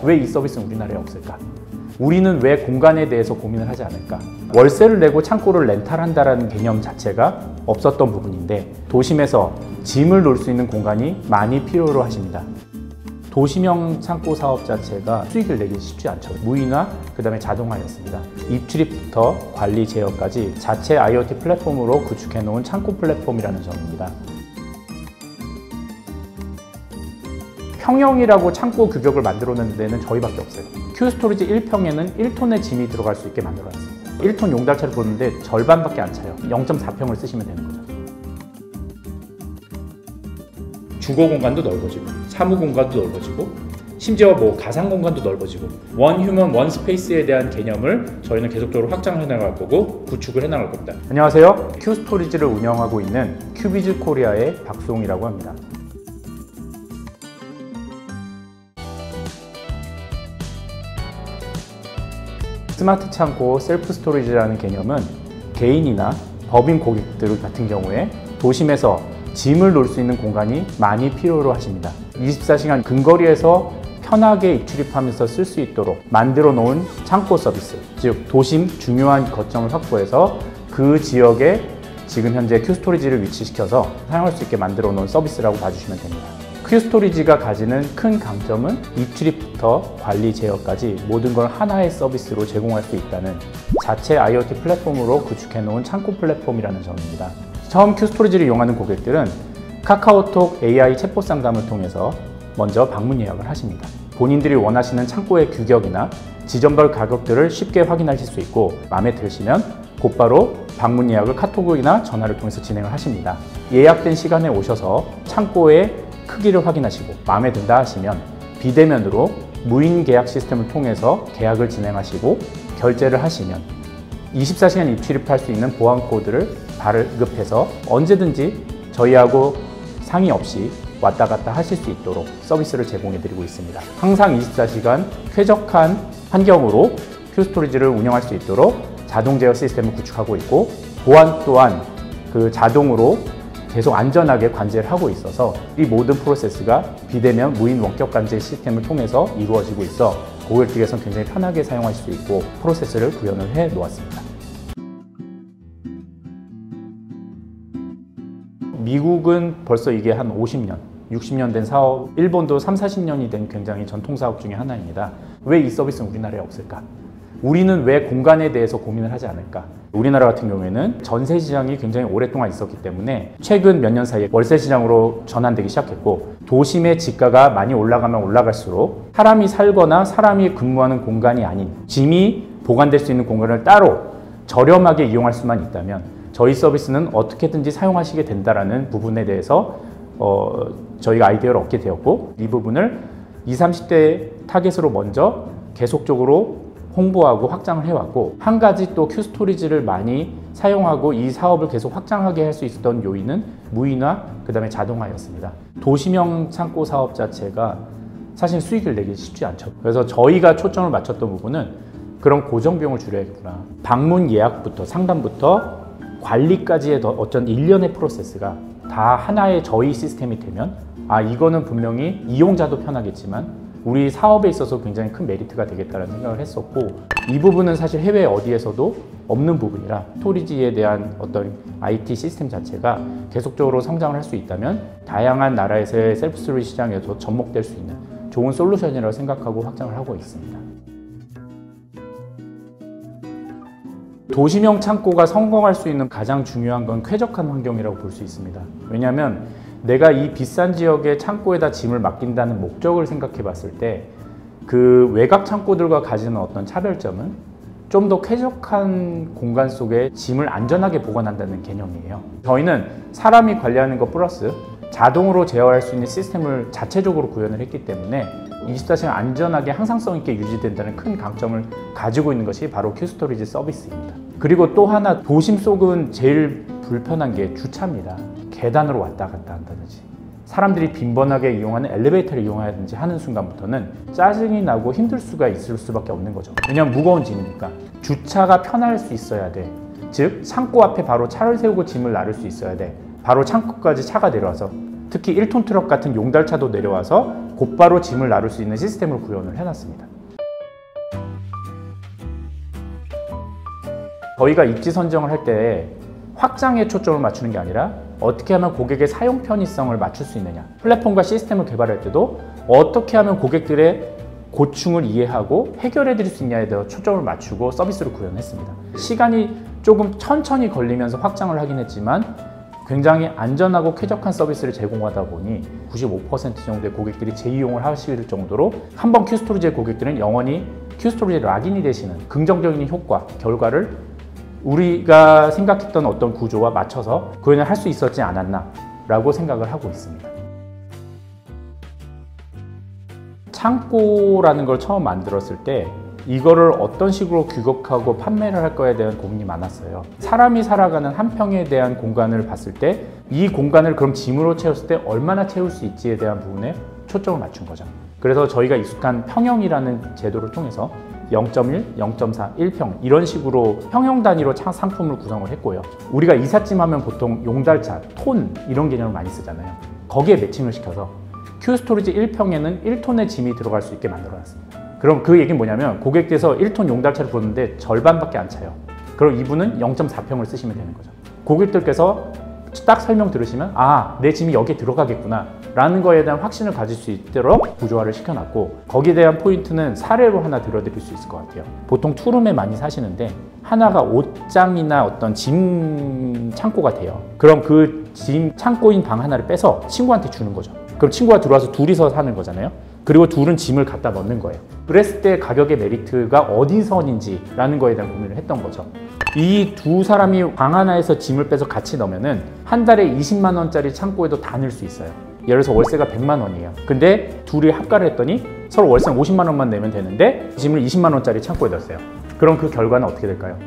왜 이 서비스는 우리나라에 없을까? 우리는 왜 공간에 대해서 고민을 하지 않을까? 월세를 내고 창고를 렌탈한다는 개념 자체가 없었던 부분인데 도심에서 짐을 놓을 수 있는 공간이 많이 필요로 하십니다. 도심형 창고 사업 자체가 수익을 내기 쉽지 않죠. 무인화, 그 다음에 자동화였습니다. 입출입부터 관리, 제어까지 자체 IoT 플랫폼으로 구축해 놓은 창고 플랫폼이라는 점입니다. 평형이라고 창고 규격을 만들어낸 데는 저희밖에 없어요. 큐스토리지 1평에는 1톤의 짐이 들어갈 수 있게 만들어놨습니다. 1톤 용달차를 보는데 절반밖에 안 차요. 0.4평을 쓰시면 되는 거죠. 주거 공간도 넓어지고 사무 공간도 넓어지고 심지어 가상 공간도 넓어지고 원 휴먼 원 스페이스에 대한 개념을 저희는 계속적으로 확장해 나갈 거고 구축을 해 나갈 겁니다. 안녕하세요. 큐스토리지를 운영하고 있는 큐비즈 코리아의 박수홍이라고 합니다. 스마트 창고 셀프 스토리지라는 개념은 개인이나 법인 고객들 같은 경우에 도심에서 짐을 놓을 수 있는 공간이 많이 필요로 하십니다. 24시간 근거리에서 편하게 입출입하면서 쓸 수 있도록 만들어 놓은 창고 서비스, 즉 도심 중요한 거점을 확보해서 그 지역에 지금 현재 큐스토리지를 위치시켜서 사용할 수 있게 만들어 놓은 서비스라고 봐주시면 됩니다. 큐스토리지가 가지는 큰 강점은 입출입부터 관리, 제어까지 모든 걸 하나의 서비스로 제공할 수 있다는 자체 IoT 플랫폼으로 구축해 놓은 창고 플랫폼이라는 점입니다. 처음 큐스토리지를 이용하는 고객들은 카카오톡 AI 챗봇 상담을 통해서 먼저 방문 예약을 하십니다. 본인들이 원하시는 창고의 규격이나 지점별 가격들을 쉽게 확인하실 수 있고 마음에 드시면 곧바로 방문 예약을 카톡이나 전화를 통해서 진행을 하십니다. 예약된 시간에 오셔서 창고의 크기를 확인하시고 마음에 든다 하시면 비대면으로 무인 계약 시스템을 통해서 계약을 진행하시고 결제를 하시면 24시간 입출입할 수 있는 보안 코드를 발급해서 언제든지 저희하고 상의 없이 왔다 갔다 하실 수 있도록 서비스를 제공해 드리고 있습니다. 항상 24시간 쾌적한 환경으로 큐스토리지를 운영할 수 있도록 자동 제어 시스템을 구축하고 있고 보안 또한 그 자동으로 계속 안전하게 관제를 하고 있어서 이 모든 프로세스가 비대면 무인 원격 관제 시스템을 통해서 이루어지고 있어 고객들께서는 굉장히 편하게 사용하실 수 있고 프로세스를 구현을 해 놓았습니다. 미국은 벌써 이게 한 50년, 60년 된 사업, 일본도 3, 40년이 된 굉장히 전통 사업 중에 하나입니다. 왜 이 서비스는 우리나라에 없을까? 우리는 왜 공간에 대해서 고민을 하지 않을까? 우리나라 같은 경우에는 전세 시장이 굉장히 오랫동안 있었기 때문에 최근 몇 년 사이에 월세 시장으로 전환되기 시작했고 도심의 지가가 많이 올라가면 올라갈수록 사람이 살거나 사람이 근무하는 공간이 아닌 짐이 보관될 수 있는 공간을 따로 저렴하게 이용할 수만 있다면 저희 서비스는 어떻게든지 사용하시게 된다는 부분에 대해서 저희가 아이디어를 얻게 되었고 이 부분을 20, 30대 타겟으로 먼저 계속적으로 홍보하고 확장을 해왔고 한 가지 또 큐스토리지를 많이 사용하고 이 사업을 계속 확장하게 할 수 있었던 요인은 무인화, 그 다음에 자동화였습니다. 도심형 창고 사업 자체가 사실 수익을 내기 쉽지 않죠. 그래서 저희가 초점을 맞췄던 부분은 그런 고정 비용을 줄여야겠구나. 방문 예약부터 상담부터 관리까지의 어떤 일련의 프로세스가 다 하나의 저희 시스템이 되면 이거는 분명히 이용자도 편하겠지만 우리 사업에 있어서 굉장히 큰 메리트가 되겠다는 생각을 했었고 이 부분은 사실 해외 어디에서도 없는 부분이라 스토리지에 대한 어떤 IT 시스템 자체가 계속적으로 성장을 할 수 있다면 다양한 나라에서의 셀프 스토리지 시장에서 접목될 수 있는 좋은 솔루션이라고 생각하고 확장을 하고 있습니다. 도심형 창고가 성공할 수 있는 가장 중요한 건 쾌적한 환경이라고 볼 수 있습니다. 왜냐하면 내가 이 비싼 지역의 창고에다 짐을 맡긴다는 목적을 생각해 봤을 때 그 외곽 창고들과 가지는 어떤 차별점은 좀 더 쾌적한 공간 속에 짐을 안전하게 보관한다는 개념이에요. 저희는 사람이 관리하는 것 플러스 자동으로 제어할 수 있는 시스템을 자체적으로 구현을 했기 때문에 24시간 안전하게 항상성 있게 유지된다는 큰 강점을 가지고 있는 것이 바로 큐스토리지 서비스입니다. 그리고 또 하나 도심 속은 제일 불편한 게 주차입니다. 계단으로 왔다 갔다 한다든지 사람들이 빈번하게 이용하는 엘리베이터를 이용하든지 하는 순간부터는 짜증이 나고 힘들 수가 있을 수밖에 없는 거죠. 왜냐하면 무거운 짐이니까 주차가 편할 수 있어야 돼. 즉 창고 앞에 바로 차를 세우고 짐을 나를 수 있어야 돼. 바로 창고까지 차가 내려와서 특히 1톤 트럭 같은 용달차도 내려와서 곧바로 짐을 나를 수 있는 시스템을 구현을 해놨습니다. 저희가 입지 선정을 할 때 확장에 초점을 맞추는 게 아니라 어떻게 하면 고객의 사용 편의성을 맞출 수 있느냐, 플랫폼과 시스템을 개발할 때도 어떻게 하면 고객들의 고충을 이해하고 해결해 드릴 수 있냐에 대해 초점을 맞추고 서비스를 구현했습니다. 시간이 조금 천천히 걸리면서 확장을 하긴 했지만 굉장히 안전하고 쾌적한 서비스를 제공하다 보니 95% 정도의 고객들이 재이용을 하실 정도로 한번 큐스토리지의 고객들은 영원히 큐스토리지 락인이 되시는 긍정적인 효과, 결과를 우리가 생각했던 어떤 구조와 맞춰서 구현을 할 수 있었지 않았나 라고 생각을 하고 있습니다. 창고라는 걸 처음 만들었을 때 이거를 어떤 식으로 규격하고 판매를 할 거에 대한 고민이 많았어요. 사람이 살아가는 한 평에 대한 공간을 봤을 때 이 공간을 그럼 짐으로 채웠을 때 얼마나 채울 수 있지에 대한 부분에 초점을 맞춘 거죠. 그래서 저희가 익숙한 평형이라는 제도를 통해서 0.1, 0.4, 1평 이런 식으로 평형 단위로 상품을 구성을 했고요. 우리가 이삿짐 하면 보통 용달차, 톤 이런 개념을 많이 쓰잖아요. 거기에 매칭을 시켜서 큐스토리지 1평에는 1톤의 짐이 들어갈 수 있게 만들어놨습니다. 그럼 그 얘기는 뭐냐면 고객께서 1톤 용달차를 보는데 절반밖에 안 차요. 그럼 이분은 0.4평을 쓰시면 되는 거죠. 고객들께서 딱 설명 들으시면 아, 내 짐이 여기에 들어가겠구나 라는 거에 대한 확신을 가질 수 있도록 구조화를 시켜놨고, 거기에 대한 포인트는 사례로 하나 들어드릴 수 있을 것 같아요. 보통 투룸에 많이 사시는데 하나가 옷장이나 어떤 짐 창고가 돼요. 그럼 그 짐 창고인 방 하나를 빼서 친구한테 주는 거죠. 그럼 친구가 들어와서 둘이서 사는 거잖아요. 그리고 둘은 짐을 갖다 넣는 거예요. 그랬을 때 가격의 메리트가 어디선인지라는 거에 대한 고민을 했던 거죠. 이 두 사람이 방 하나에서 짐을 빼서 같이 넣으면은 한 달에 20만 원짜리 창고에도 다 넣을 수 있어요. 예를 들어서 월세가 100만 원이에요. 근데 둘이 합가를 했더니 서로 월세는 50만 원만 내면 되는데 짐을 20만 원짜리 창고에 넣었어요. 그럼 그 결과는 어떻게 될까요?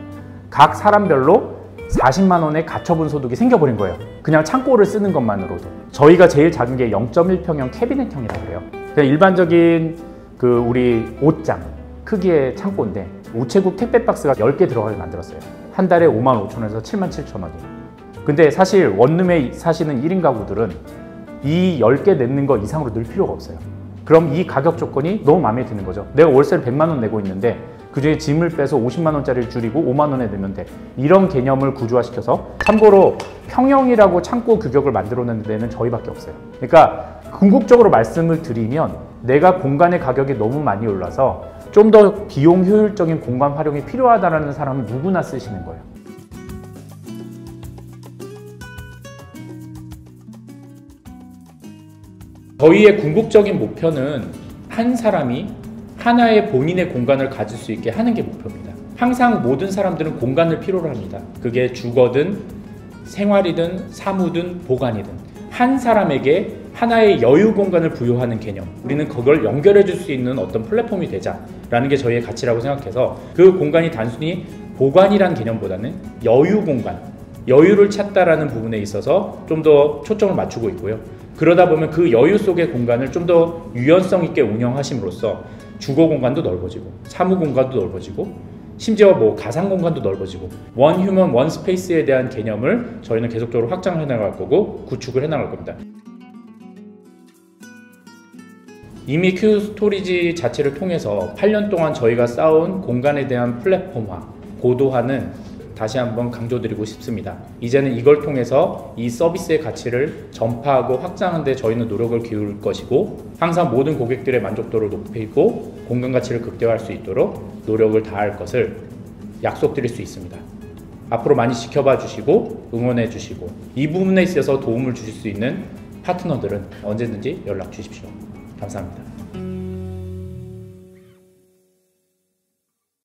각 사람별로 40만 원의 가처분 소득이 생겨버린 거예요. 그냥 창고를 쓰는 것만으로도. 저희가 제일 작은 게 0.1평형 캐비넷형이라고 그래요. 그냥 일반적인 그 우리 옷장 크기의 창고인데 우체국 택배 박스가 10개 들어가게 만들었어요. 한 달에 5만 5천 원에서 7만 7천 원이. 근데 사실 원룸에 사시는 1인 가구들은 이 10개 내는 거 이상으로 늘 필요가 없어요. 그럼 이 가격 조건이 너무 마음에 드는 거죠. 내가 월세를 100만 원 내고 있는데 그중에 짐을 빼서 50만 원짜리를 줄이고 5만 원에 내면 돼. 이런 개념을 구조화시켜서, 참고로 평형이라고 창고 규격을 만들어내는 데는 저희밖에 없어요. 그러니까 궁극적으로 말씀을 드리면 내가 공간의 가격이 너무 많이 올라서 좀 더 비용 효율적인 공간 활용이 필요하다는 사람은 누구나 쓰시는 거예요. 저희의 궁극적인 목표는 한 사람이 하나의 본인의 공간을 가질 수 있게 하는 게 목표입니다. 항상 모든 사람들은 공간을 필요로 합니다. 그게 주거든 생활이든 사무든 보관이든 한 사람에게 하나의 여유 공간을 부여하는 개념, 우리는 그걸 연결해 줄 수 있는 어떤 플랫폼이 되자라는 게 저희의 가치라고 생각해서 그 공간이 단순히 보관이라는 개념보다는 여유 공간, 여유를 찾다라는 부분에 있어서 좀 더 초점을 맞추고 있고요. 그러다 보면 그 여유 속의 공간을 좀 더 유연성 있게 운영하심으로써 주거 공간도 넓어지고 사무 공간도 넓어지고 심지어 뭐 가상 공간도 넓어지고 원 휴먼 원 스페이스에 대한 개념을 저희는 계속적으로 확장해 나갈 거고 구축을 해 나갈 겁니다. 이미 큐스토리지 자체를 통해서 8년 동안 저희가 쌓아온 공간에 대한 플랫폼화, 고도화는 다시 한번 강조드리고 싶습니다. 이제는 이걸 통해서 이 서비스의 가치를 전파하고 확장하는 데 저희는 노력을 기울일 것이고, 항상 모든 고객들의 만족도를 높이고 공간 가치를 극대화할 수 있도록 노력을 다할 것을 약속드릴 수 있습니다. 앞으로 많이 지켜봐 주시고 응원해 주시고 이 부분에 있어서 도움을 주실 수 있는 파트너들은 언제든지 연락 주십시오. 감사합니다.